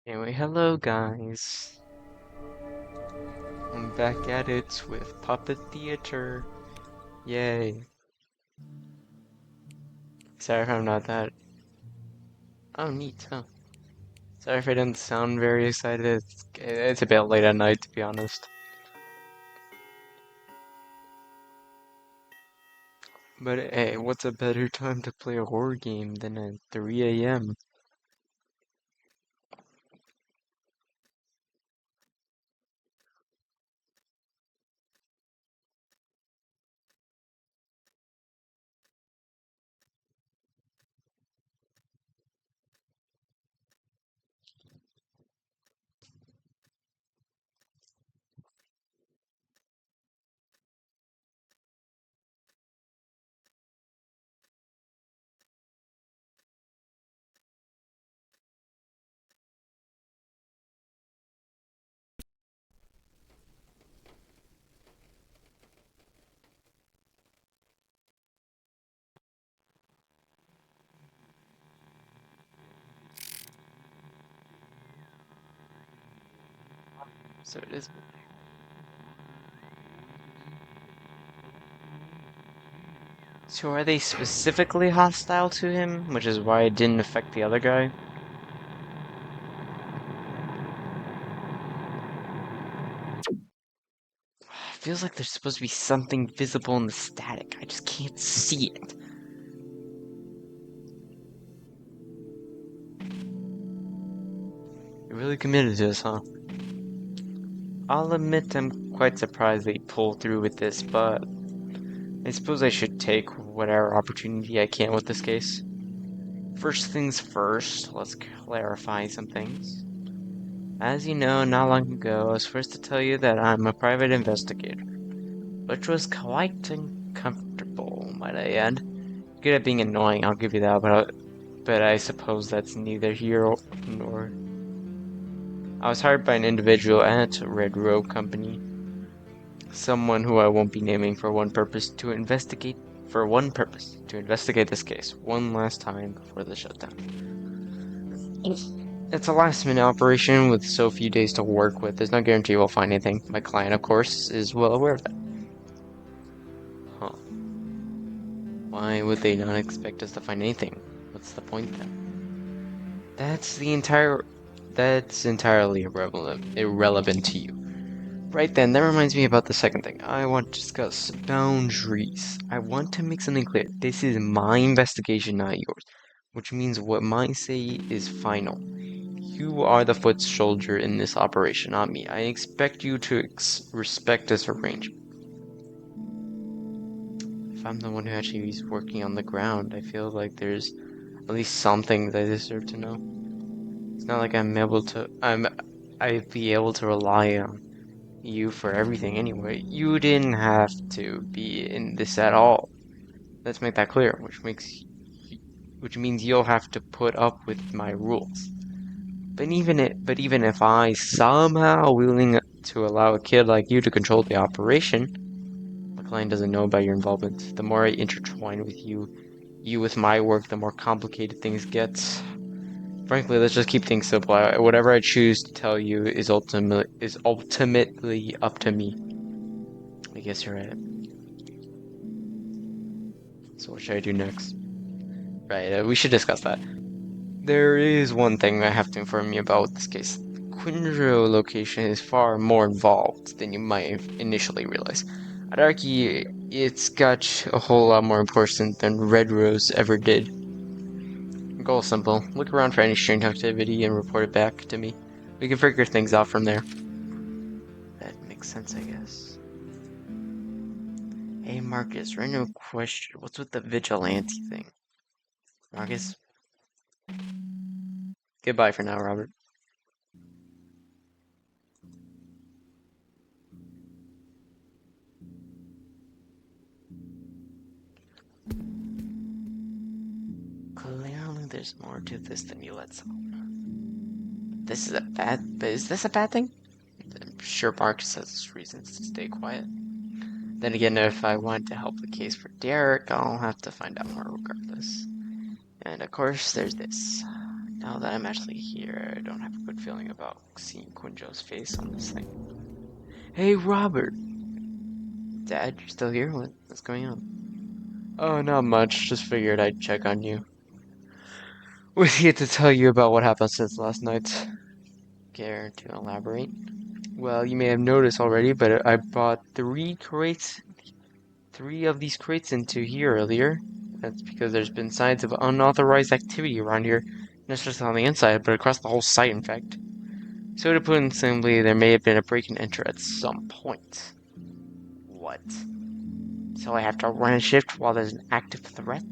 Anyway, hello guys. I'm back at it with Puppet Theater. Yay. Sorry if I'm not that. Oh, neat, huh? Sorry if I didn't sound very excited. It's a bit late at night, to be honest. But hey, what's a better time to play a horror game than at 3 a.m.? So it is. So are they specifically hostile to him, which is why it didn't affect the other guy? Feels like there's supposed to be something visible in the static. I just can't see it. You're really committed to this, huh? I'll admit I'm quite surprised they pulled through with this, but I suppose I should take whatever opportunity I can with this case. First things first, let's clarify some things. As you know, not long ago, I was forced to tell you that I'm a private investigator, which was quite uncomfortable, might I add. Good at being annoying, I'll give you that, but I suppose that's neither here nor. I was hired by an individual at Red Row Company, someone who I won't be naming for one purpose to investigate this case one last time before the shutdown. It's a last minute operation with so few days to work with. There's no guarantee we'll find anything. My client, of course, is well aware of that. Huh. Why would they not expect us to find anything? What's the point then? That's entirely irrelevant to you. Right then, that reminds me about the second thing. I want to discuss boundaries. I want to make something clear. This is my investigation, not yours. Which means what I say is final. You are the foot soldier in this operation, not me. I expect you to respect this arrangement. If I'm the one who actually is working on the ground, I feel like there's at least some things I deserve to know. It's not like I'd be able to rely on you for everything anyway. You didn't have to be in this at all. Let's make that clear, which means you'll have to put up with my rules. But even if I somehow willing to allow a kid like you to control the operation, my client doesn't know about your involvement. The more I intertwine with you with my work, the more complicated things get. Frankly, let's just keep things simple. Whatever I choose to tell you is ultimately up to me. I guess you're right. So what should I do next? Right, we should discuss that. There is one thing I have to inform you about with this case. Quinro location is far more involved than you might initially realize. I'd argue it's got a whole lot more important than Red Rose ever did. Goal is simple. Look around for any strange activity and report it back to me. We can figure things out from there. That makes sense, I guess. Hey Marcus, random question. What's with the vigilante thing? Marcus? Goodbye for now, Robert. Clearly there's more to this than you let on. But is this a bad thing? I'm sure Marcus has his reasons to stay quiet. Then again, if I want to help the case for Derek, I'll have to find out more regardless. And of course, there's this. Now that I'm actually here, I don't have a good feeling about seeing Quinjo's face on this thing. Hey, Robert! Dad, you're still here? What's going on? Oh, not much. Just figured I'd check on you. We get to tell you about what happened since last night. Care to elaborate? Well, you may have noticed already, but I brought three of these crates into here earlier. That's because there's been signs of unauthorized activity around here, not just on the inside, but across the whole site, in fact. So to put it simply, there may have been a break and enter at some point. What? So I have to run a shift while there's an active threat?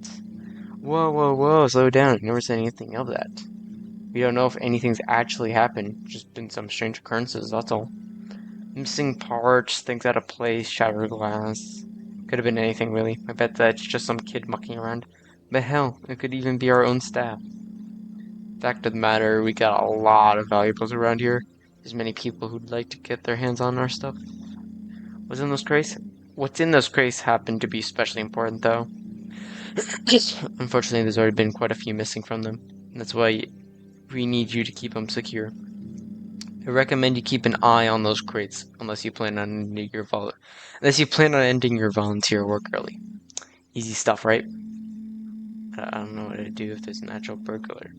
Whoa, whoa, whoa, slow down. I never said anything of that. We don't know if anything's actually happened, just been some strange occurrences, that's all. Missing parts, things out of place, shattered glass. Could have been anything, really. I bet that's just some kid mucking around. But hell, it could even be our own staff. Fact of the matter, we got a lot of valuables around here. There's many people who'd like to get their hands on our stuff. What's in those crates? What's in those crates happened to be especially important, though. Unfortunately, there's already been quite a few missing from them. That's why we need you to keep them secure. I recommend you keep an eye on those crates, unless you plan on ending your volunteer work early. Easy stuff, right? I don't know what to do if there's an actual burglar,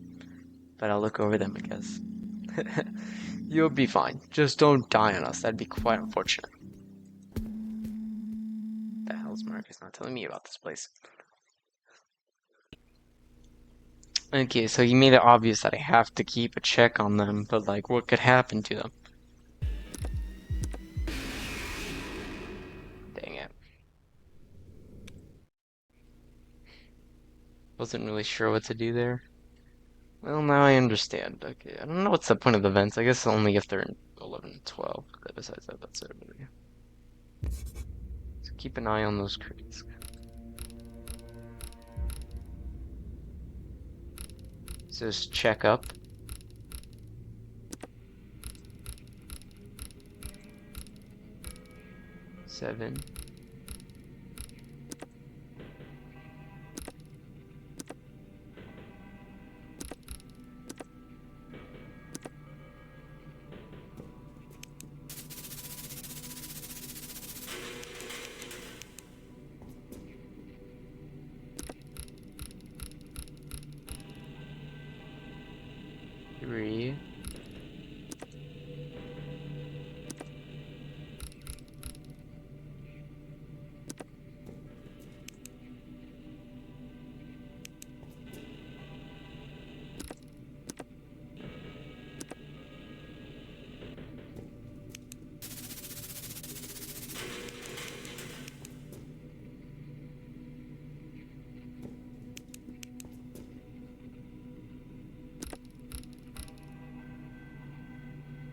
but I'll look over them, I guess. You'll be fine. Just don't die on us. That'd be quite unfortunate. The hell's Marcus not telling me about this place? Okay, so you made it obvious that I have to keep a check on them, but like, what could happen to them? Dang it. Wasn't really sure what to do there. Well, now I understand. Okay, I don't know what's the point of the vents. I guess only if they're in 11 and 12. But besides that, that's it. Really. So keep an eye on those crates. So just check up. Seven. Three.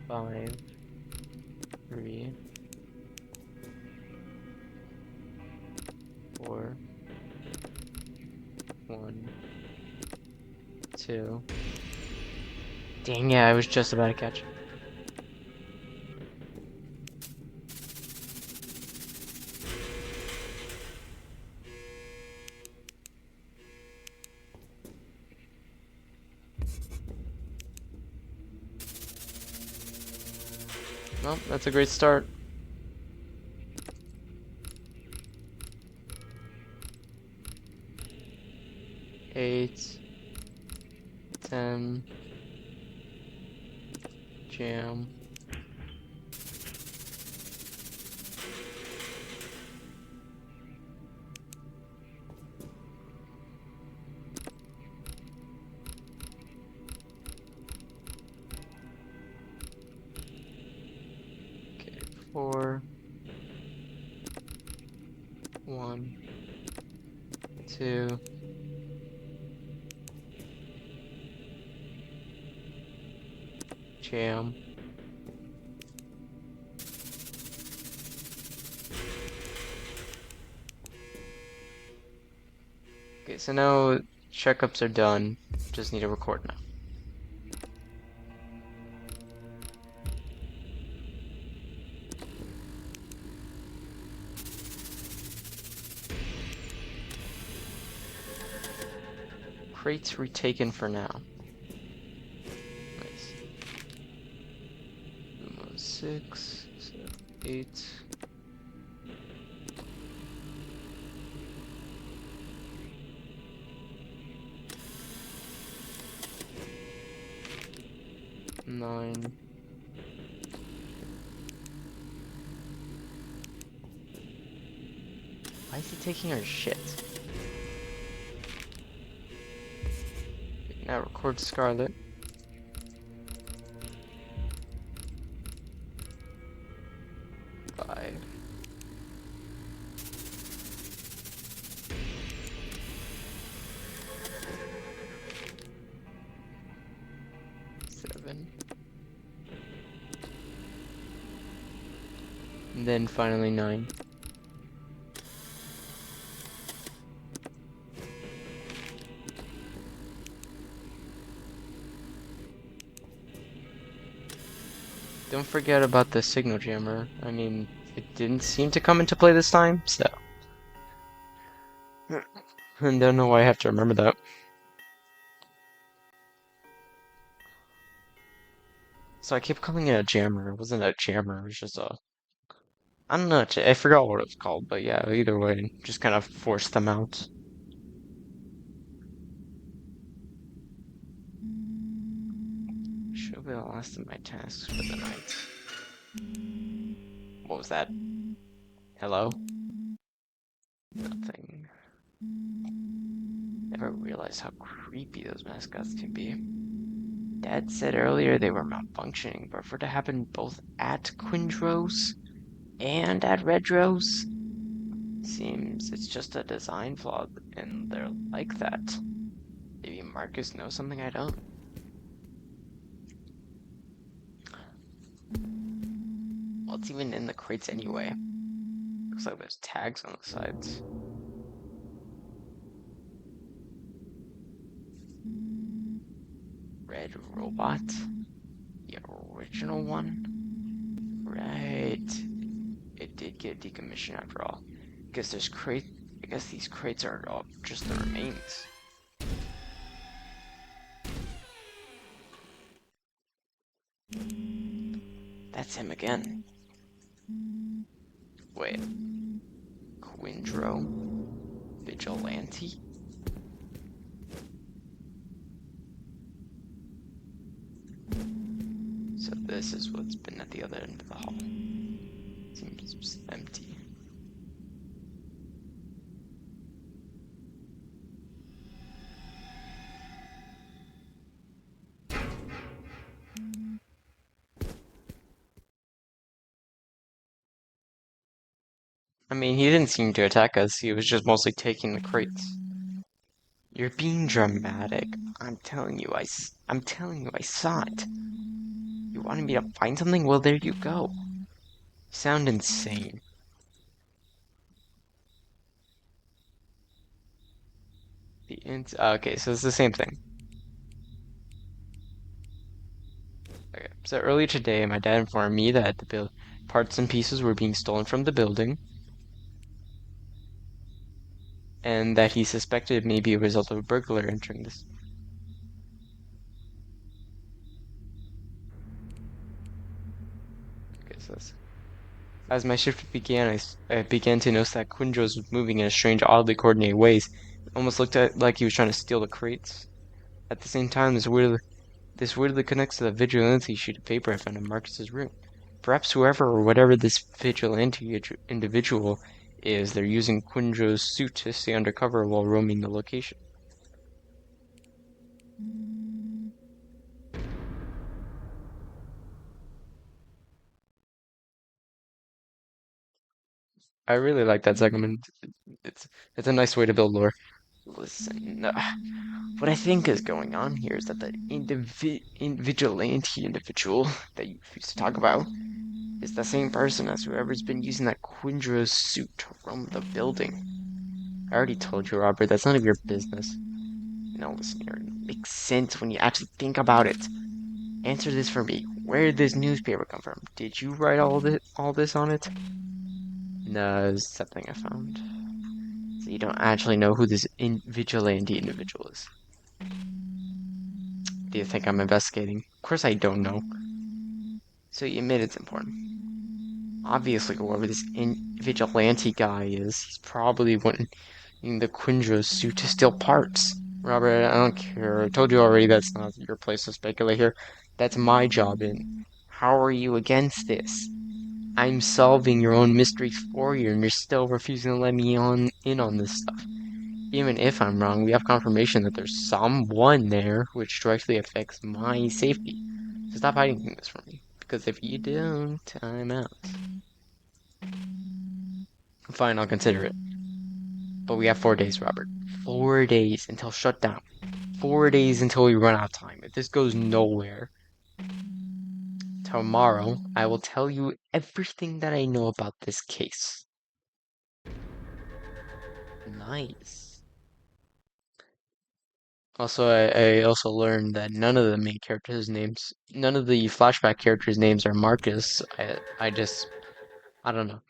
Five. Three. Four. One. Two. Dang yeah, I was just about to catch it. Well, that's a great start. 8, 10, jam. Okay, 4, 1, 2, jam. Okay, so now checkups are done. Just need to record now. Crates retaken for now. 6, 7, 8. Nine. Why is he taking our shit? Okay, now record Scarlet. 5. 7. And then finally 9. Don't forget about the signal jammer. I mean, it didn't seem to come into play this time, so. I don't know why I have to remember that. So I kept calling it a jammer. It wasn't a jammer, it was just a. I don't know, I forgot what it was called, but yeah, either way, just kind of forced them out. Should be the last of my tasks for the night. What was that? Hello? Nothing. Never realized how creepy those mascots can be. Dad said earlier they were malfunctioning, but for it to happen both at Quindros and at Redros, seems it's just a design flaw and they're like that. Maybe Marcus knows something I don't. What's even in the crates anyway? Looks like there's tags on the sides. Red robot? The original one? Right. It did get decommissioned after all. I guess these crates are all just the remains. That's him again. Wait. Quindro? Vigilante? So this is what's been at the other end of the hall. Seems empty. I mean, he didn't seem to attack us. He was just mostly taking the crates. You're being dramatic. I'm telling you, I saw it. You wanted me to find something? Well, there you go. You sound insane. Okay, so it's the same thing. Okay, so earlier today, my dad informed me that the parts and pieces were being stolen from the building, and that he suspected it may be a result of a burglar entering this. Okay, so as my shift began, I began to notice that Quindros was moving in a strange, oddly coordinated ways. It almost like he was trying to steal the crates. At the same time, this weirdly connects to the vigilante sheet of paper I found in Marcus's room. Perhaps whoever or whatever this vigilante individual is, they're using Quindro's suit to stay undercover while roaming the location. I really like that segment. It's it's a nice way to build lore. Listen, what I think is going on here is that the vigilante individual that you used to talk about is the same person as whoever's been using that Quindro's suit to roam the building. I already told you, Robert, that's none of your business. No, listen here, it makes sense when you actually think about it. Answer this for me. Where did this newspaper come from? Did you write all this on it? No, it's something I found. So you don't actually know who this vigilante individual is. Do you think I'm investigating? Of course I don't know. So you admit it's important. Obviously, whoever this vigilante guy is, he's probably wanting the Quinjo's suit to steal parts. Robert, I don't care. I told you already that's not your place to speculate here. That's my job, and how are you against this? I'm solving your own mysteries for you, and you're still refusing to let me in on this stuff. Even if I'm wrong, we have confirmation that there's someone there which directly affects my safety. So stop hiding this from me. Because if you don't, I'm out. Fine, I'll consider it. But we have 4 days, Robert. 4 days until shutdown. 4 days until we run out of time. If this goes nowhere, tomorrow I will tell you everything that I know about this case. Nice. Also, I also learned that none of the main characters' names, none of the flashback characters' names are Marcus. I don't know.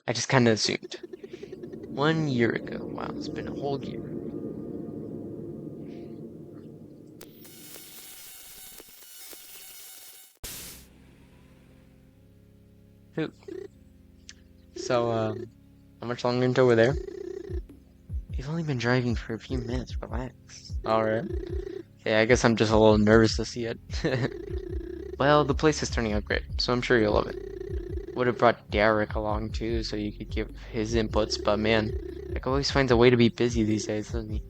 I just kind of assumed. 1 year ago. Wow, it's been a whole year. Who? So, how much longer until we're there? You've only been driving for a few minutes. Relax. Alright. Yeah, I guess I'm just a little nervous to see it. Well, the place is turning out great, so I'm sure you'll love it. Would have brought Derek along too, so you could give his inputs, but man, Nick always finds a way to be busy these days, doesn't he?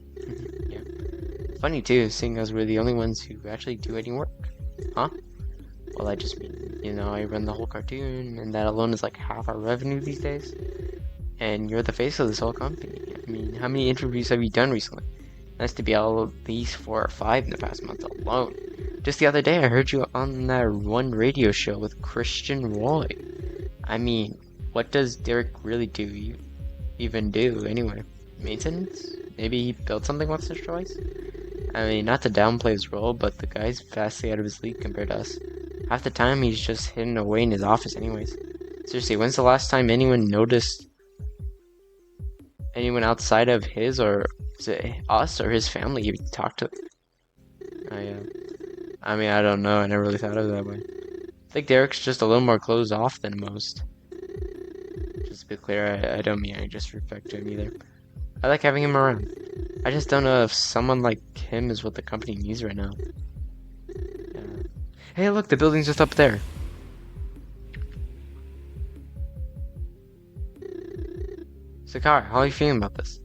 Yeah. Funny too, seeing as we're the only ones who actually do any work. Huh? Well, I just mean, I run the whole cartoon, and that alone is like half our revenue these days. And you're the face of this whole company. I mean, how many interviews have you done recently? Nice to be at least 4 or 5 in the past month alone. Just the other day, I heard you on that one radio show with Christian Roy. I mean, what does Derek really even do anyway? Maintenance? Maybe he built something once or twice? I mean, not to downplay his role, but the guy's vastly out of his league compared to us. Half the time, he's just hidden away in his office anyways. Seriously, when's the last time anyone noticed anyone outside of his, or is it us or his family you talked to? I mean, I don't know. I never really thought of it that way. I think Derek's just a little more closed off than most. Just to be clear, I don't mean any disrespect to him either. I like having him around. I just don't know if someone like him is what the company needs right now. Yeah. Hey, look, the building's just up there. Sakar, how are you feeling about this?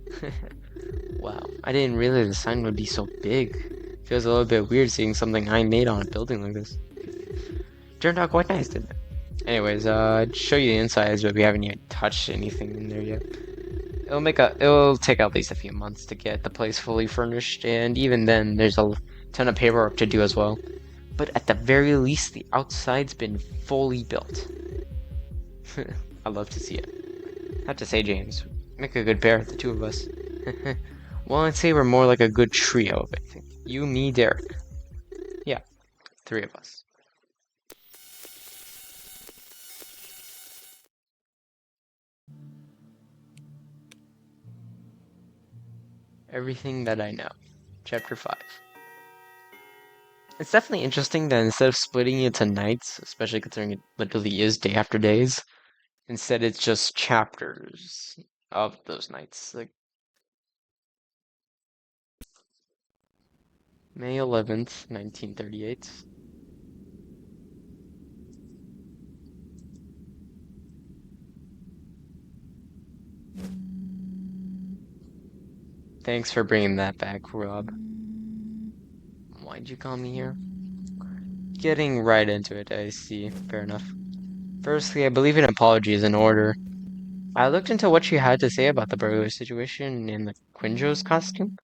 Wow, I didn't realize the sign would be so big. Feels a little bit weird seeing something I made on a building like this. Turned out quite nice, didn't it? Anyways, I'd show you the insides, but we haven't yet touched anything in there yet. It'll take at least a few months to get the place fully furnished, and even then, there's a ton of paperwork to do as well. But at the very least, the outside's been fully built. I'd love to see it. I have to say, James, make a good pair, the two of us. Well, I'd say we're more like a good trio, I think. You, me, Derek. Yeah, 3 of us. Everything that I know. Chapter 5. It's definitely interesting that instead of splitting it to nights, especially considering it literally is day after days, instead it's just chapters of those nights. Like May 11th, 1938. Thanks for bringing that back, Rob. Why'd you call me here? Getting right into it, I see. Fair enough. Firstly, I believe an apology is in order. I looked into what you had to say about the burglar situation in the Quinjo's costume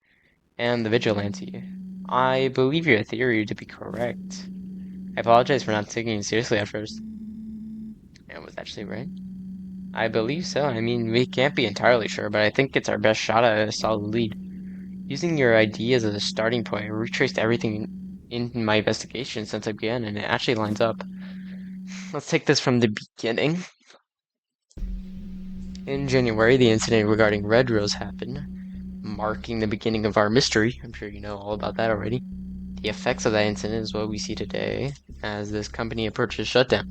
and the vigilante. I believe your theory to be correct. I apologize for not taking it seriously at first. And it was actually right. I believe so. I mean, we can't be entirely sure, but I think it's our best shot at a solid lead. Using your ideas as a starting point, I retraced everything in my investigation since I began, and it actually lines up. Let's take this from the beginning. In January, the incident regarding Red Rose happened, marking the beginning of our mystery. I'm sure you know all about that already. The effects of that incident is what we see today as this company approaches shutdown.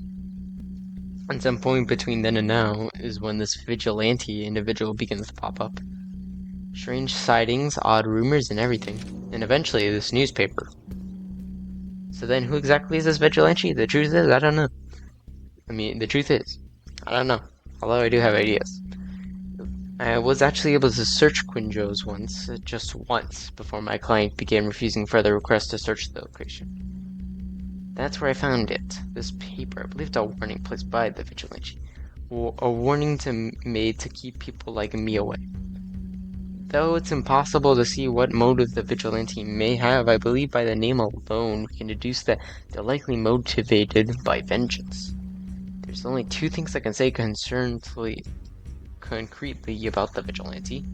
At some point between then and now is when this vigilante individual begins to pop up. Strange sightings, odd rumors, and everything. And eventually this newspaper. So then who exactly is this vigilante? The truth is, I don't know. The truth is, I don't know. Although I do have ideas. I was actually able to search Quinjo's once, just once, before my client began refusing further requests to search the location. That's where I found it. This paper, I believe a warning placed by the vigilante. A warning made to keep people like me away. Though it's impossible to see what motive the vigilante may have, I believe by the name alone we can deduce that they're likely motivated by vengeance. There's only two things I can say concretely about the vigilante.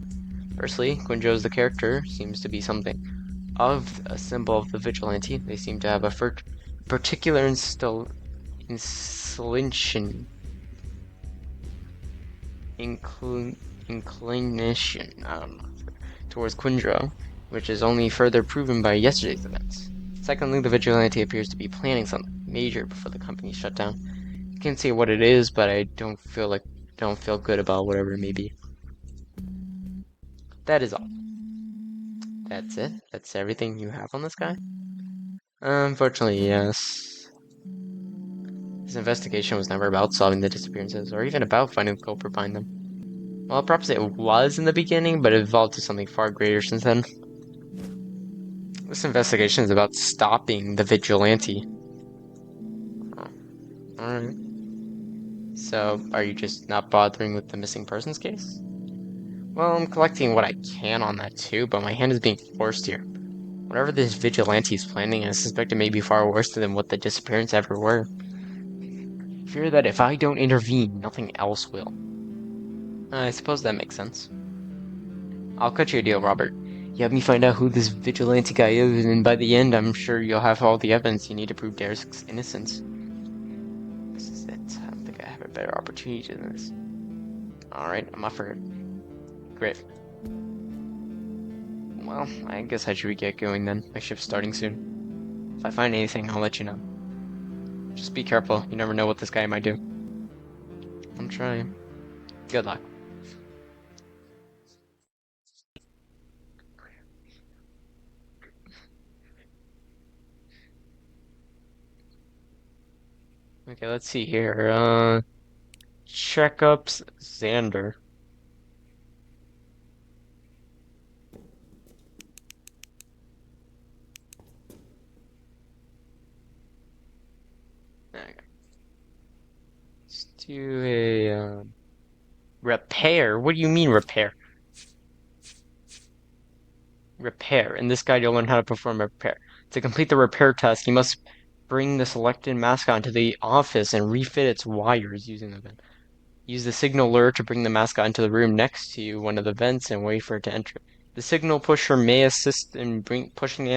Firstly, Quinjo's the character seems to be something of a symbol of the vigilante. They seem to have a particular inclination, towards Quinjo, which is only further proven by yesterday's events. Secondly, the vigilante appears to be planning something major before the company shut down. I can't say what it is, but I don't feel good about whatever it may be. That is all. That's it? That's everything you have on this guy? Unfortunately, yes. This investigation was never about solving the disappearances, or even about finding the culprit behind them. Well, perhaps it was in the beginning, but it evolved to something far greater since then. This investigation is about stopping the vigilante. Oh, alright. So, are you just not bothering with the missing persons case? Well, I'm collecting what I can on that too, but my hand is being forced here. Whatever this vigilante is planning, I suspect it may be far worse than what the disappearance ever were. I fear that if I don't intervene, nothing else will. I suppose that makes sense. I'll cut you a deal, Robert. You have me find out who this vigilante guy is, and by the end, I'm sure you'll have all the evidence you need to prove Derek's innocence. This is it. I don't think I have a better opportunity than this. Alright, I'm up for it. Great. Well, I guess I should get going then. My shift's starting soon. If I find anything, I'll let you know. Just be careful. You never know what this guy might do. I'm trying. Good luck. Okay, let's see here. Checkups, Xander. Okay. Let's do a repair. What do you mean repair? Repair. In this guide, you'll learn how to perform a repair. To complete the repair test, you must bring the selected mascot into the office and refit its wires using the vent. Use the signal lure to bring the mascot into the room next to you, one of the vents, and wait for it to enter. The signal pusher may assist in pushing the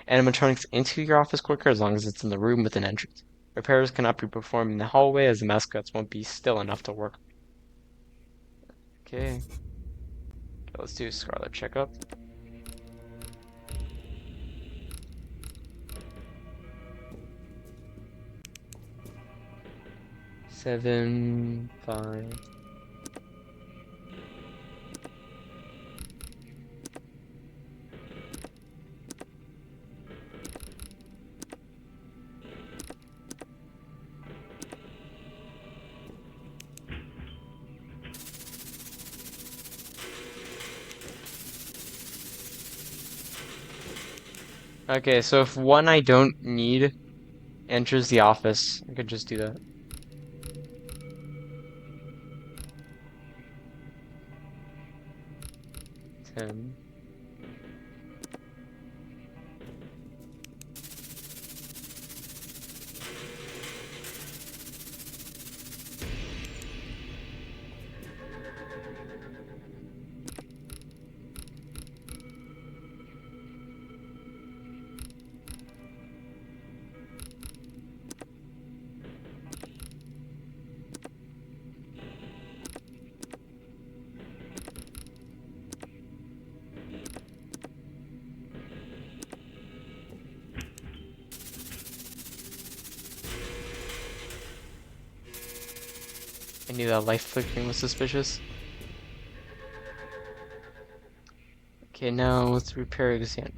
animatronics into your office quicker as long as it's in the room with an entrance. Repairs cannot be performed in the hallway as the mascots won't be still enough to work. Okay. Let's do a Scarlet checkup. Seven, 5. Okay, so if one I don't need enters the office, I could just do that. 10. I knew that light flickering was suspicious. Okay, now let's repair Xander.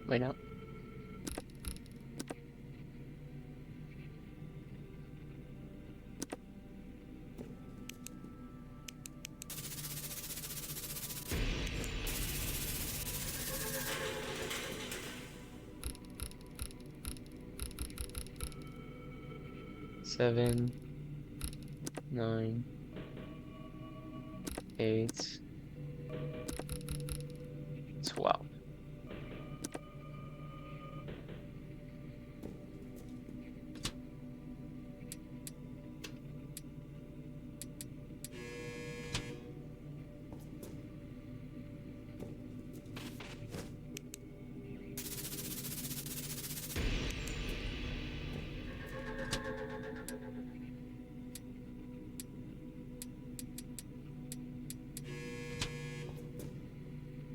Wait, no. Seven, 9, 8, 12.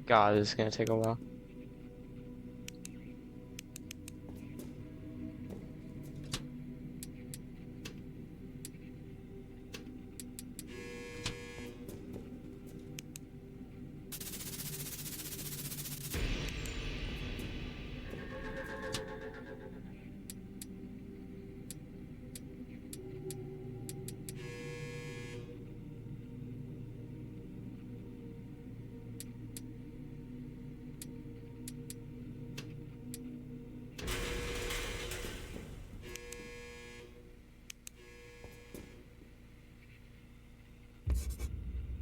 God, this is gonna take a while.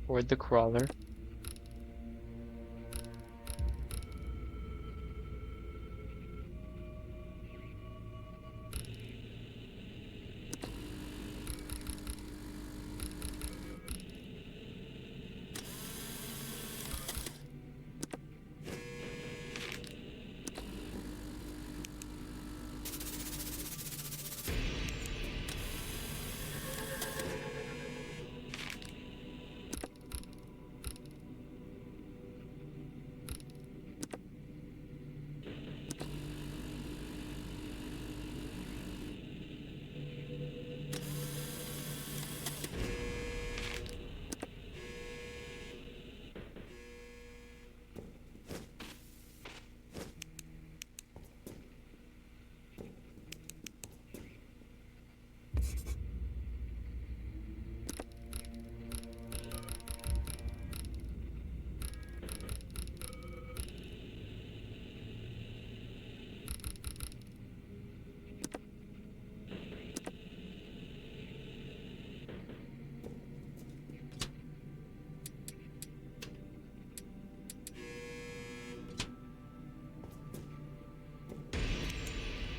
Board the crawler.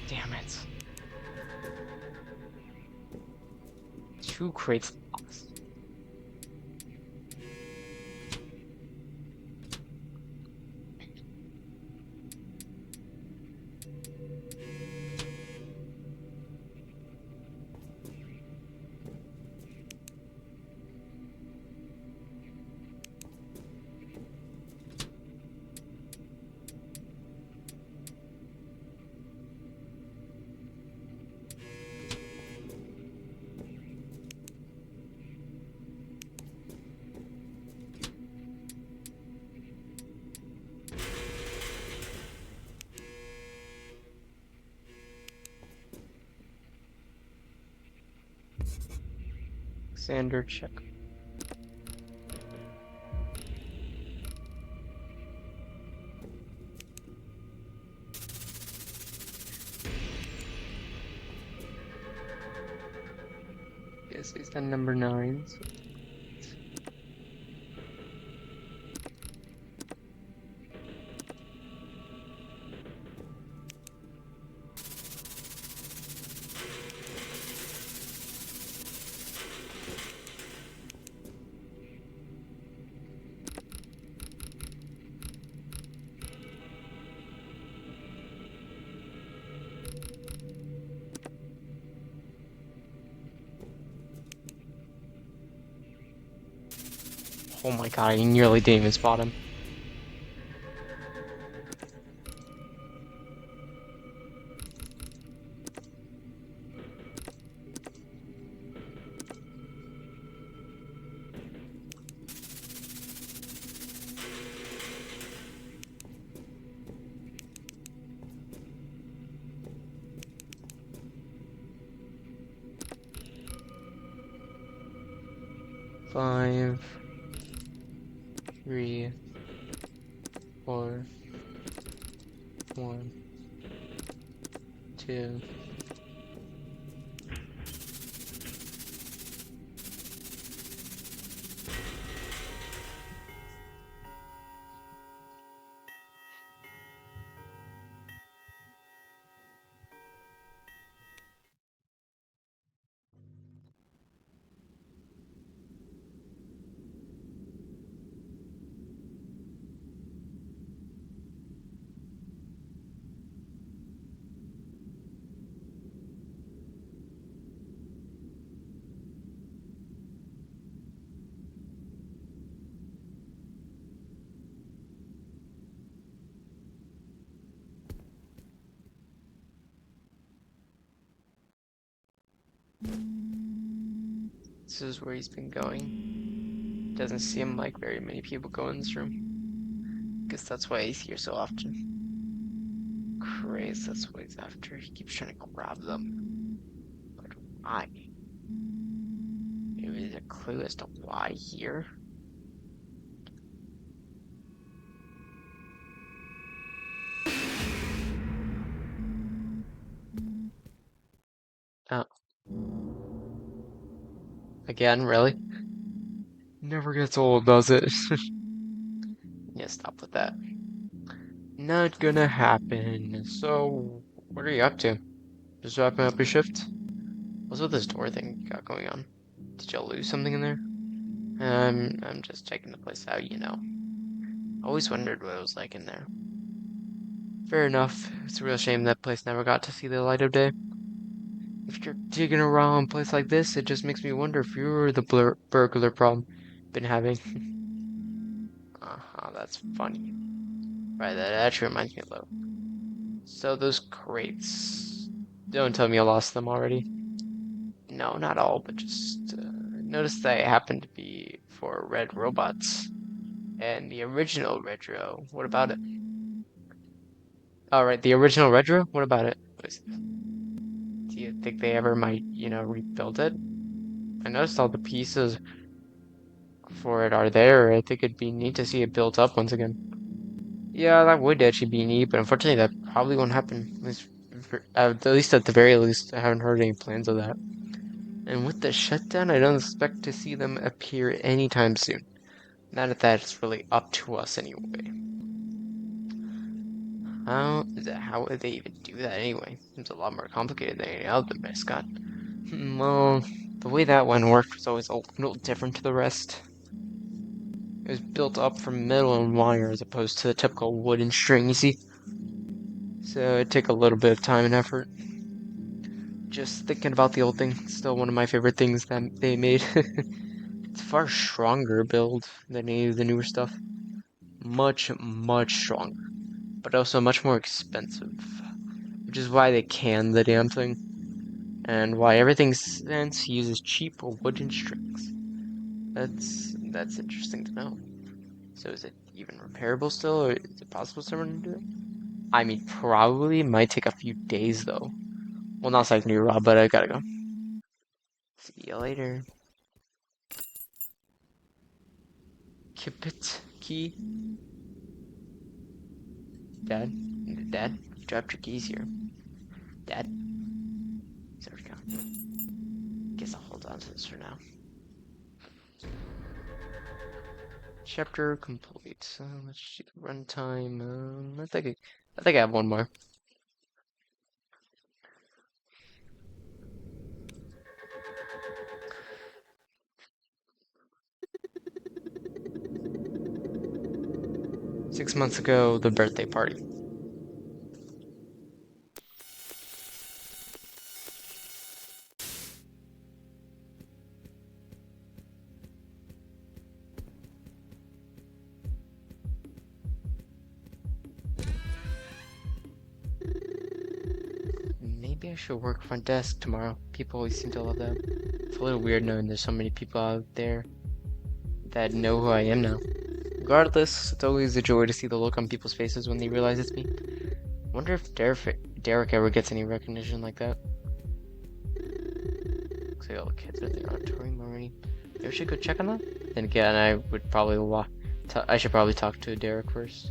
Damn it. 2 crates lost. Xander, check. Yes, he's done number 9. So Oh my god, I nearly didn't even spot him. Five, 3, 4, 1, 2. This is where he's been going. Doesn't seem like very many people go in this room. Guess that's why he's here so often. Crazy, that's what he's after. He keeps trying to grab them. But why? Maybe there's a clue as to why here? Oh, again, really? Never gets old, does it? Yeah, stop with that. Not gonna happen. So, what are you up to? Just wrapping up your shift? What's with this door thing you got going on? Did you lose something in there? I'm just checking the place out, you know. Always wondered what it was like in there. Fair enough. It's a real shame that place never got to see the light of day. If you're digging around a place like this, it just makes me wonder if you're the burglar problem been having. Uh-huh, that's funny. Right, that actually reminds me a little. So those crates. Don't tell me you lost them already. No, not all, but just noticed they happen to be for red robots. And the original retro, what about it? All right, the original retro, what about it? Do you think they ever might, rebuild it? I noticed all the pieces for it are there. I think it'd be neat to see it built up once again. Yeah, that would actually be neat, but unfortunately that probably won't happen. At least at the very least, I haven't heard any plans of that. And with the shutdown, I don't expect to see them appear anytime soon. Not that that's really up to us anyway. How would they even do that anyway? It's a lot more complicated than any other mascot. Well, the way that one worked was always a little different to the rest. It was built up from metal and wire as opposed to the typical wooden string, you see? So it'd take a little bit of time and effort. Just thinking about the old thing, still one of my favorite things that they made. It's far stronger build than any of the newer stuff. Much, much stronger. But also much more expensive. Which is why they can the damn thing. And why everything since uses cheap wooden strings. That's interesting to know. So is it even repairable still, or is it possible someone to do it? I mean, probably might take a few days though. Well, not saying you, Rob, but I gotta go. See you later. Keep it, key. Dad, Dad, you dropped your keys here. Dad, there we go. Guess I'll hold on to this for now. Chapter complete. So let's see the runtime. I think I have one more. Six months ago, the birthday party. Maybe I should work front desk tomorrow. People always seem to love that. It's a little weird knowing there's so many people out there that know who I am now. Regardless, it's always a joy to see the look on people's faces when they realize it's me. Wonder if Derek ever gets any recognition like that. Looks like all the kids are at the auditorium already. Maybe I should go check on them? Then again, I would probably I should probably talk to Derek first.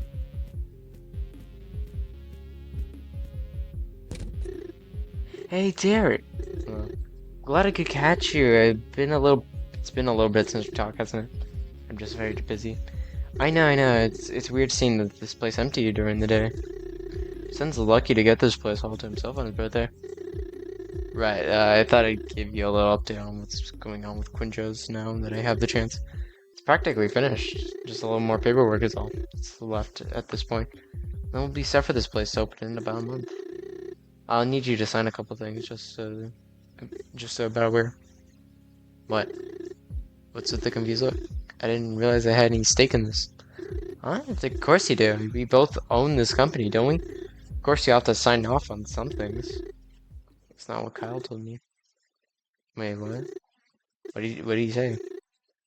Hey, Derek! Glad I could catch you. It's been a little bit since we talked, hasn't it? I'm just very busy. I know. It's weird seeing this place empty during the day. Son's lucky to get this place all to himself on his birthday. Right, I thought I'd give you a little update on what's going on with Quinjo's now that I have the chance. It's practically finished. Just a little more paperwork is all that's left at this point. Then we'll be set for this place to open in about a month. I'll need you to sign a couple things just so about aware. What? What's with the confused look? I didn't realize I had any stake in this. Huh? Of course you do. We both own this company, don't we? Of course you have to sign off on some things. That's not what Kyle told me. Wait, what? What did he say?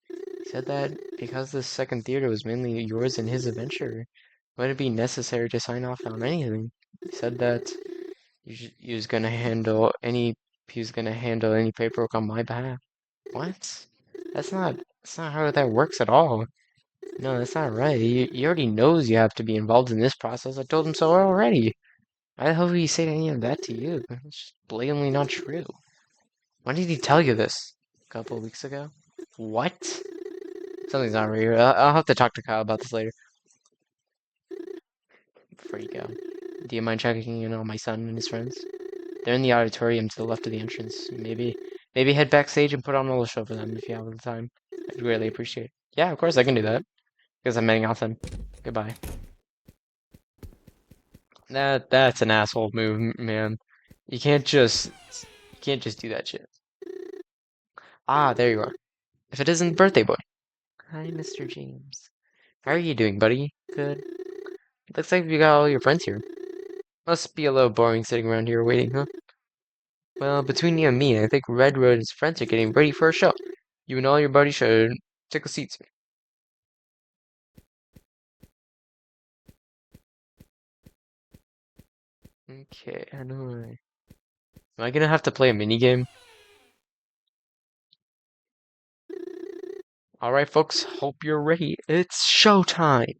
He said that because the second theater was mainly yours and his adventure, would it be necessary to sign off on anything? He said that he was gonna handle any paperwork on my behalf. What? That's not how that works at all. No, that's not right. He already knows you have to be involved in this process. I told him so already. Why the hell would he say any of that to you? It's just blatantly not true. When did he tell you this? A couple of weeks ago? What? Something's not right here. I'll have to talk to Kyle about this later. Before you go, do you mind checking in on my son and his friends? They're in the auditorium to the left of the entrance. Maybe head backstage and put on a little show for them if you have the time. I'd really appreciate it. Yeah, of course I can do that. Because I'm heading off then. Goodbye. That's an asshole move, man. You can't just do that shit. Ah, there you are. If it isn't birthday boy. Hi, Mr. James. How are you doing, buddy? Good. Looks like you got all your friends here. Must be a little boring sitting around here waiting, huh? Well, between you and me, I think Red Road and his friends are getting ready for a show. You and all your buddies should take a seat. Okay, I know. Am I gonna have to play a mini game? Alright, folks, hope you're ready. It's showtime!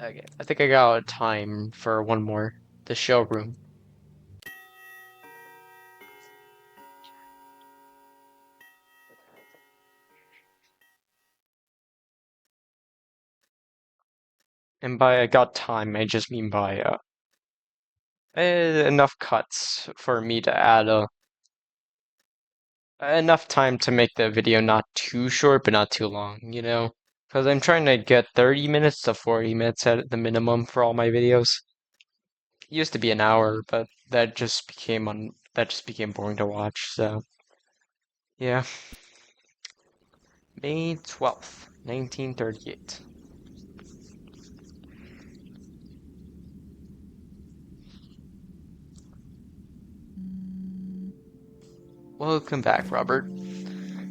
Okay, I think I got time for one more. The showroom. And by I got time, I just mean by enough cuts for me to add enough time to make the video not too short, but not too long, you know? Because I'm trying to get 30 minutes to 40 minutes at the minimum for all my videos. It used to be an hour, but that just became boring to watch, so yeah. May 12th, 1938. Welcome back, Robert.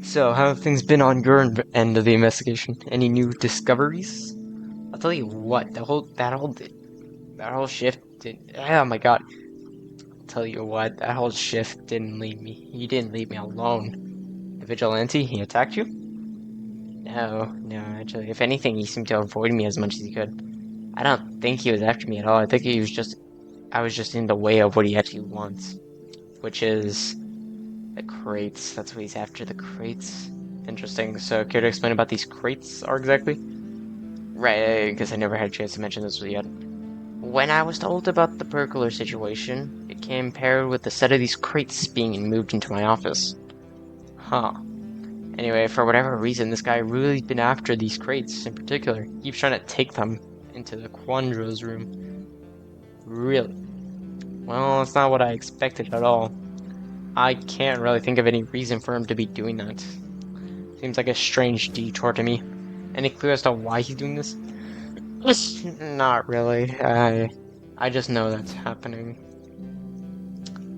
So, how have things been on your end of the investigation? Any new discoveries? I'll tell you what, that whole shift did. Oh my god! I'll tell you what, that whole shift didn't leave me. He didn't leave me alone. The vigilante, he attacked you? No, actually, if anything, he seemed to avoid me as much as he could. I don't think he was after me at all. I think I was just in the way of what he actually wants, which is the crates. That's what he's after, the crates. Interesting. So, care to explain about these crates are exactly? Right, because I never had a chance to mention this with you yet. When I was told about the pergola situation, it came paired with a set of these crates being moved into my office. Huh. Anyway, for whatever reason, this guy really's been after these crates in particular. He keeps trying to take them into the Quandro's room. Really? Well, it's not what I expected at all. I can't really think of any reason for him to be doing that. Seems like a strange detour to me. Any clue as to why he's doing this? Not really. I just know that's happening.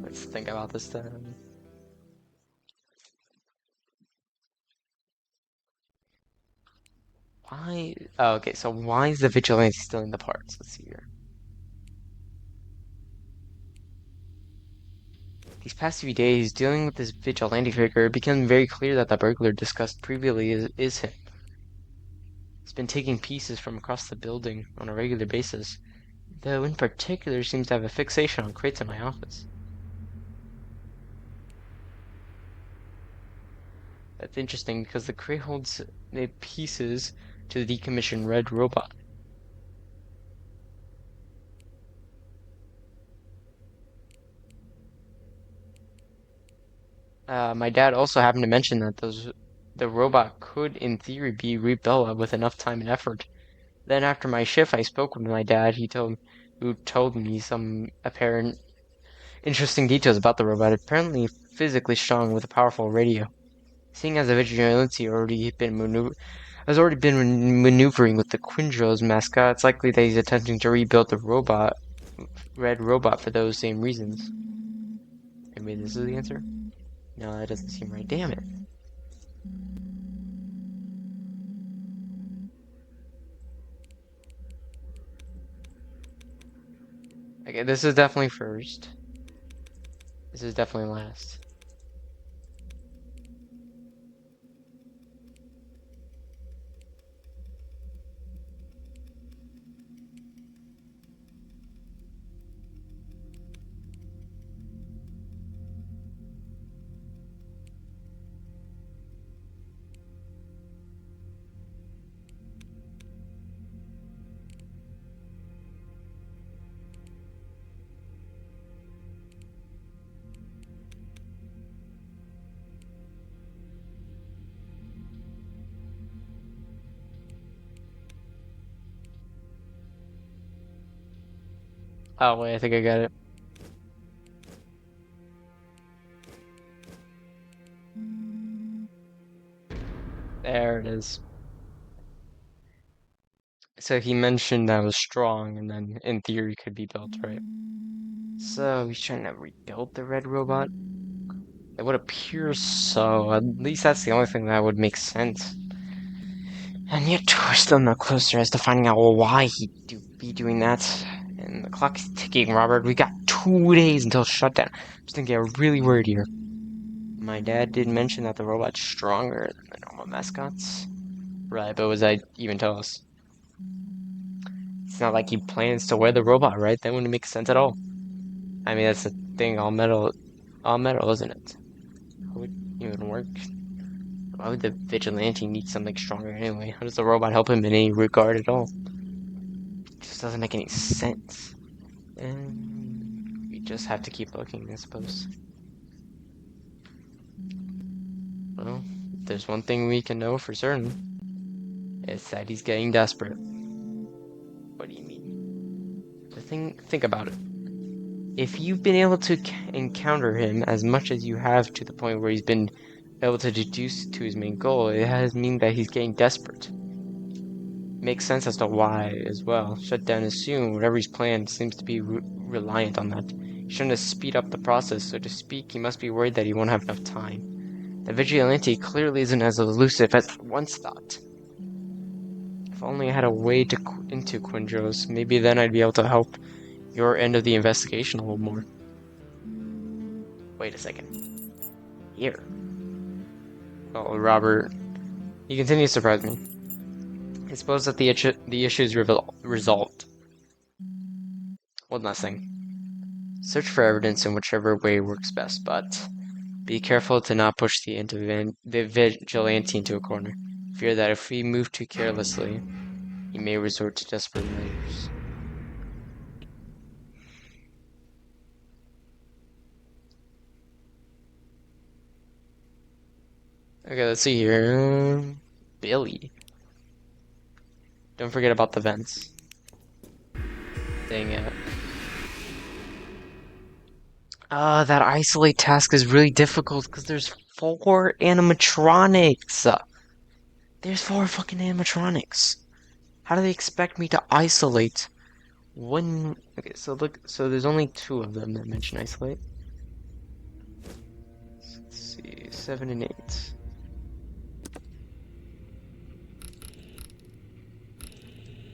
Let's think about this then. Why? Oh, okay, so why is the vigilante stealing the parts? Let's see here. These past few days, dealing with this vigilante figure, it became very clear that the burglar discussed previously is him. He's been taking pieces from across the building on a regular basis, though in particular seems to have a fixation on crates in my office. That's interesting because the crate holds the pieces to the decommissioned red robot. My dad also happened to mention that the robot could, in theory, be rebuilt with enough time and effort. Then after my shift, I spoke with my dad. Who told me some apparent interesting details about the robot. Apparently physically strong with a powerful radio. Seeing as the vigilante has already been maneuvering with the Quindros mascot, it's likely that he's attempting to rebuild the red robot for those same reasons. Maybe this is the answer? No, that doesn't seem right. Damn it. Okay, this is definitely first. This is definitely last. Oh wait, I think I got it. There it is. So he mentioned that was strong and then in theory could be built, right? So he's trying to rebuild the red robot? It would appear so. At least that's the only thing that would make sense. And yet we're still no closer as to finding out why be doing that. And the clock's ticking, Robert. We got 2 days until shutdown. I'm just gonna get really worried here. My dad did mention that the robot's stronger than the normal mascots. Right, but was I even tell us? It's not like he plans to wear the robot, right? That wouldn't make sense at all. I mean, that's the thing, all metal, isn't it? How would it even work? Why would the vigilante need something stronger anyway? How does the robot help him in any regard at all? It just doesn't make any sense. And we just have to keep looking, I suppose. Well, if there's one thing we can know for certain, it's that he's getting desperate. What do you mean? Think about it. If you've been able to encounter him as much as you have to the point where he's been able to deduce to his main goal, it has mean that he's getting desperate. Makes sense as to why as well. Shut down is soon. Whatever he's planned seems to be reliant on that. He's trying to speed up the process, so to speak. He must be worried that he won't have enough time. The vigilante clearly isn't as elusive as I once thought. If only I had a way into Quindros, maybe then I'd be able to help your end of the investigation a little more. Wait a second. Here. Oh, Robert. You continue to surprise me. I suppose that the issue is resolved. One last thing. Search for evidence in whichever way works best, but be careful to not push the vigilante into a corner. Fear that if we move too carelessly, he may resort to desperate measures. Okay, let's see here. Billy. Don't forget about the vents. Dang it. That isolate task is really difficult because there's 4 animatronics. There's 4 fucking animatronics. How do they expect me to isolate one? Okay, so look, so there's only two of them that mention isolate. Let's see, 7 and 8.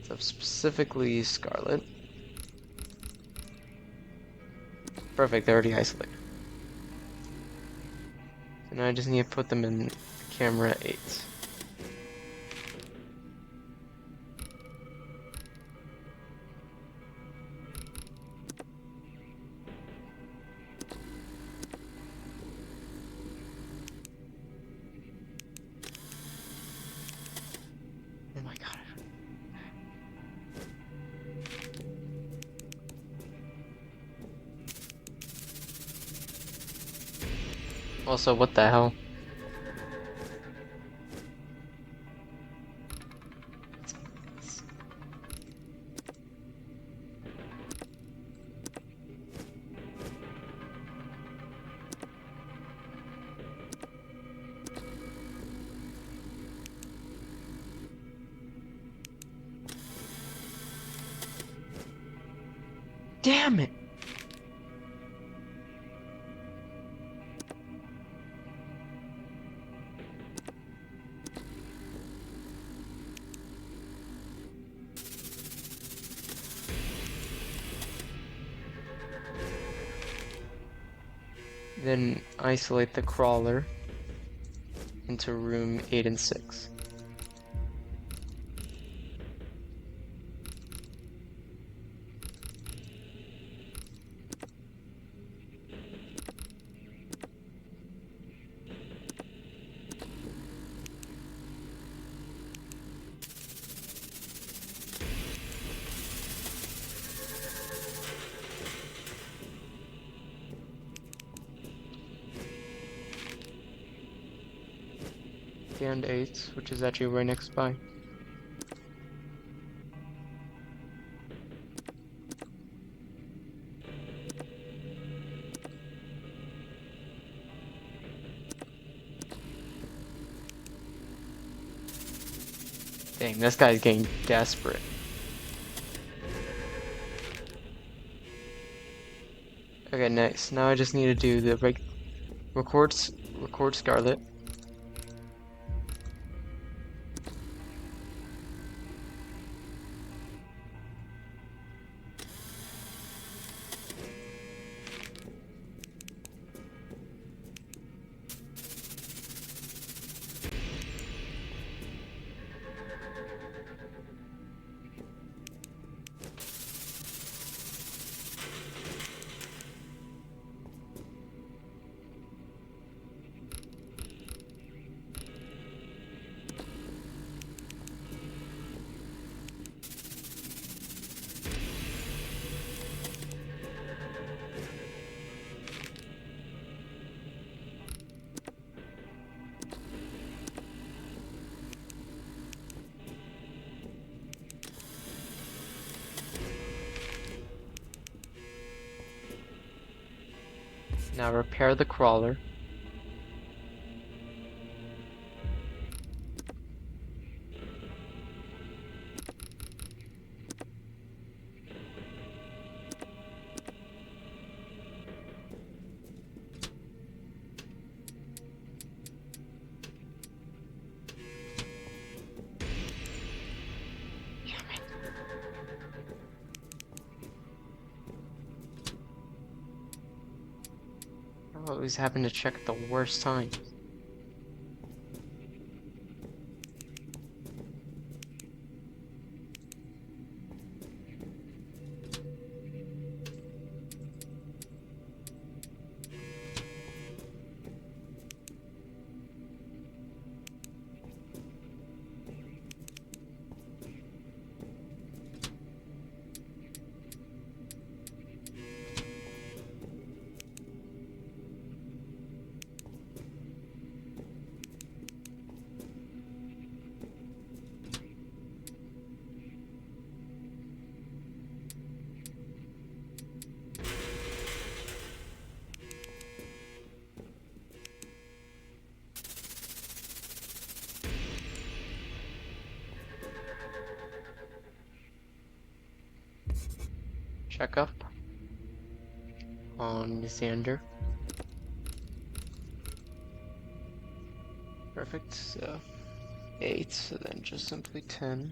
So specifically Scarlet. Perfect, they're already isolated. So now I just need to put them in camera 8. Oh my god. Also, what the hell? Damn it! Then isolate the crawler into room 8 and 6. And 8, which is actually right next by. Dang, this guy's getting desperate. Okay, nice. Now I just need to do the record Scarlet. Now repair the crawler. I always happen to check at the worst time. check up on Xander. Perfect. So 8. So then just simply 10.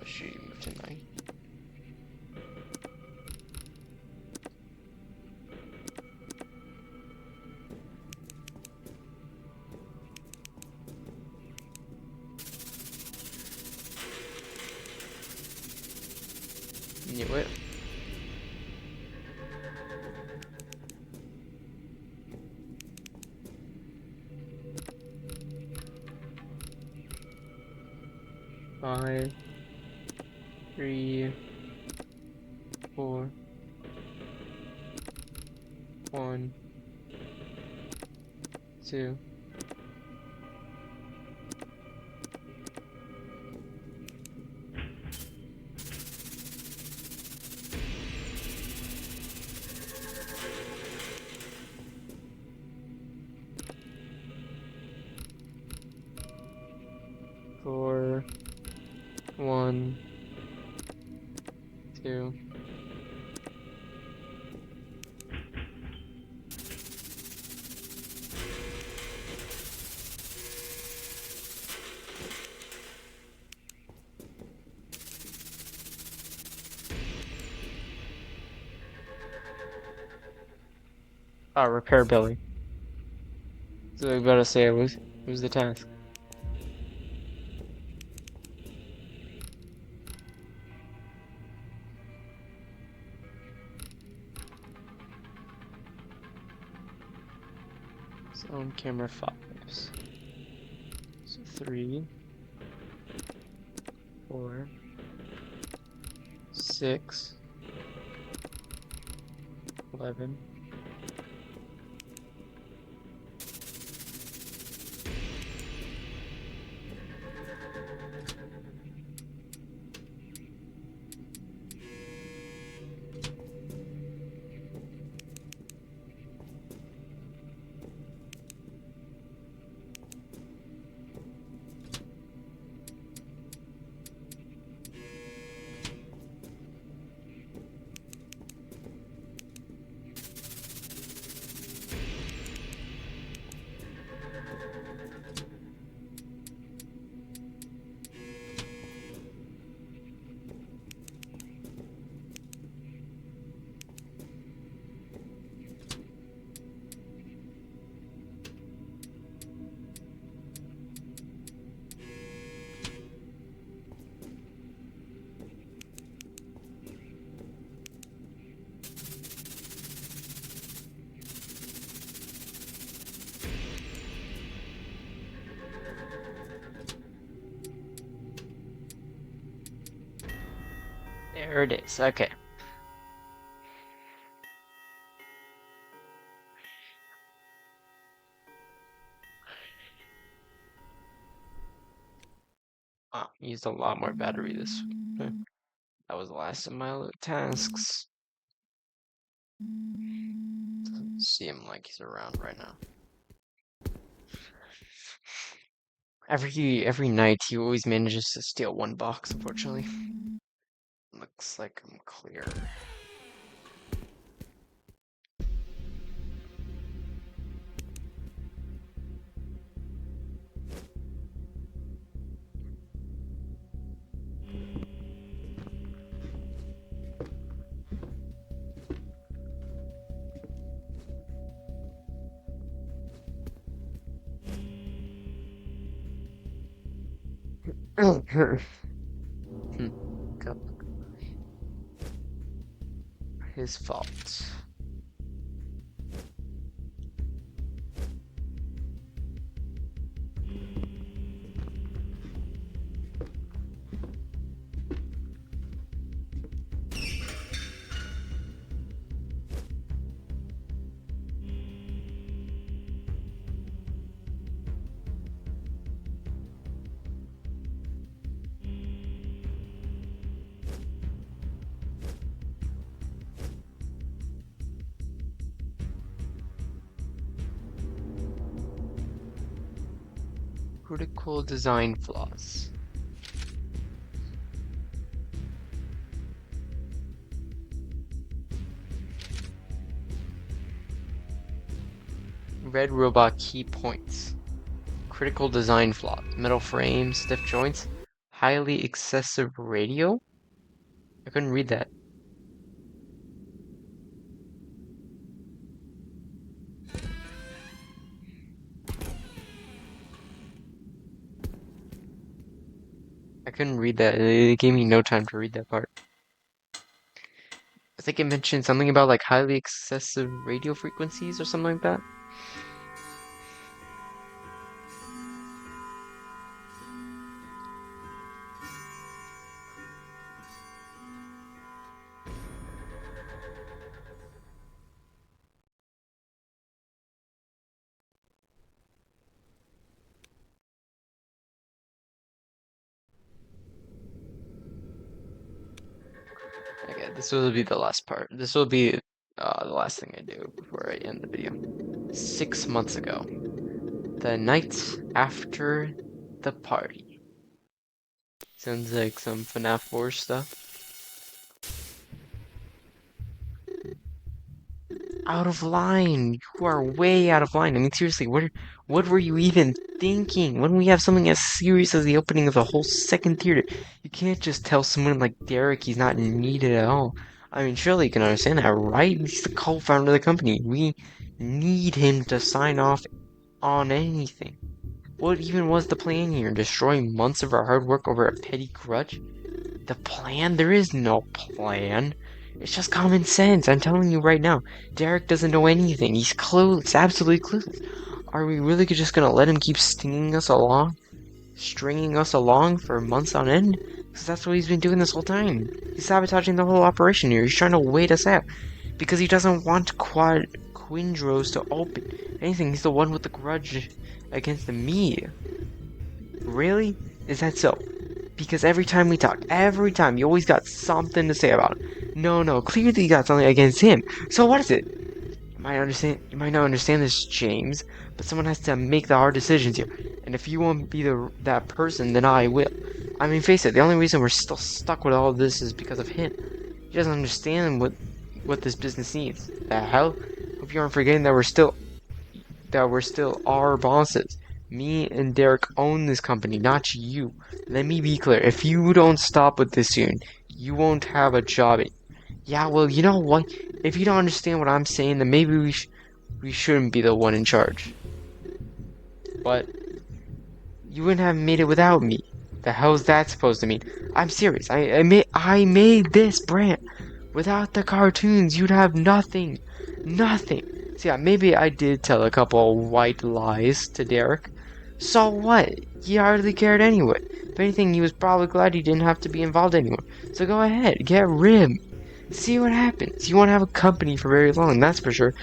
She moved to 9. Knew it. Five, 3, 4, 1, 2. Four, 1, 2. Repair Billy. So I gotta say it was the task. So on camera 5s. So 3, 4, 6, 11. There it is. Okay. Used a lot more battery this week. That was the last of my little tasks. Doesn't seem like he's around right now. Every night he always manages to steal one box, unfortunately. Looks like I'm clear. Cup. His fault. Critical design flaws. Red robot key points. Critical design flaws. Metal frames, stiff joints, highly excessive radio? I couldn't read that. I couldn't read that. It gave me no time to read that part. I think it mentioned something about like highly excessive radio frequencies or something like that. Okay, this will be the last part. This will be the last thing I do before I end the video. 6 months ago, the night after the party. Sounds like some FNAF 4 stuff. Out of line. You are way out of line. I mean, seriously, what were you even thinking? When we have something as serious as the opening of the whole second theater, you can't just tell someone like Derek he's not needed at all. I mean, surely you can understand that, right? He's the co-founder of the company. We need him to sign off on anything. What even was the plan here? Destroying months of our hard work over a petty grudge? The plan? There is no plan. It's just common sense. I'm telling you right now. Derek doesn't know anything. He's clueless, absolutely clueless. Are we really just gonna let him keep stringing us along for months on end? Because that's what he's been doing this whole time. He's sabotaging the whole operation here. He's trying to wait us out. Because he doesn't want Quindros to open. If anything, he's the one with the grudge against me. Really? Is that so? Because every time we talk, every time, you always got something to say about it. No, clearly you got something against him. So what is it? You might not understand this, James, but someone has to make the hard decisions here. And if you won't be that person, then I will. I mean, face it, the only reason we're still stuck with all of this is because of him. He doesn't understand what this business needs. The hell? Hope you aren't forgetting that we're still our bosses. Me and Derek own this company, not you. Let me be clear. If you don't stop with this soon, you won't have a job. Yeah, well, you know what? If you don't understand what I'm saying, then maybe we shouldn't be the one in charge. But you wouldn't have made it without me. The hell's that supposed to mean? I'm serious. I made this brand. Without the cartoons, you'd have nothing. Nothing. So yeah, maybe I did tell a couple white lies to Derek. So what? He hardly cared anyway. If anything, he was probably glad he didn't have to be involved anymore. So go ahead, get rid. See what happens. You won't have a company for very long, that's for sure.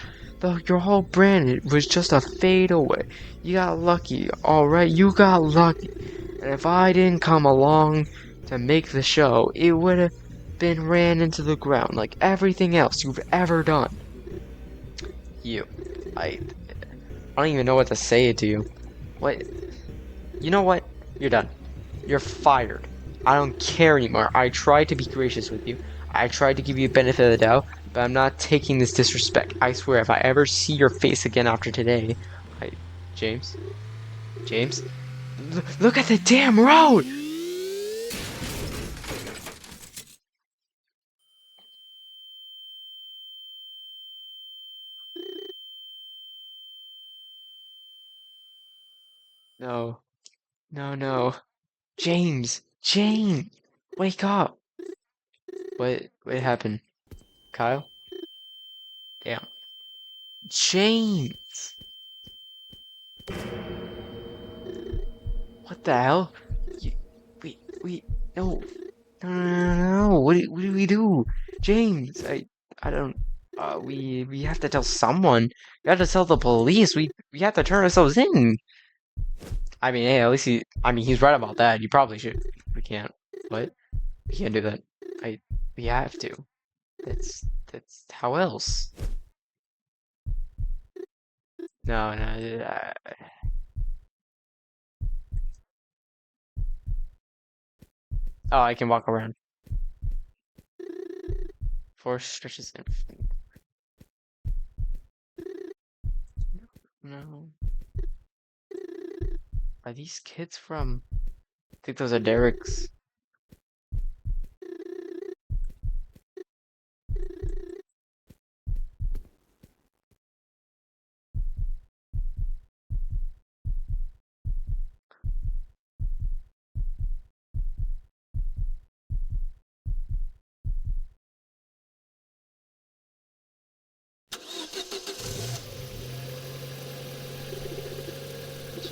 Though your whole brand was just a fade away. You got lucky, alright? You got lucky. And if I didn't come along to make the show, it would have been ran into the ground like everything else you've ever done. You. I don't even know what to say to you. What? You know what? You're done. You're fired. I don't care anymore. I tried to be gracious with you. I tried to give you the benefit of the doubt, but I'm not taking this disrespect. I swear, if I ever see your face again after today, James? James? Look at the damn road! No. No. James! James! Wake up! What happened? Kyle? Damn. James! What the hell? You, we, no. No. What do we do? James, I don't, we have to tell someone. We have to tell the police. We have to turn ourselves in. I mean, hey, at least he's right about that. You probably should. We can't. What? We can't do that. We have to. How else? No. Oh, I can walk around. Force stretches in. No. Are these kids from? I think those are Derek's.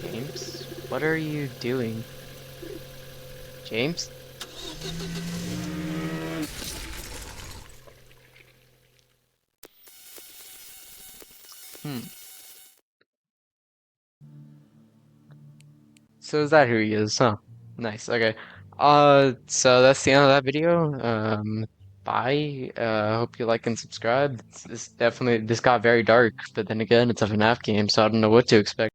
James, what are you doing? James? Hmm. So is that who he is, huh? Nice. Okay. So that's the end of that video. Bye. Hope you like and subscribe. This got very dark, but then again, it's a FNAF game, so I don't know what to expect.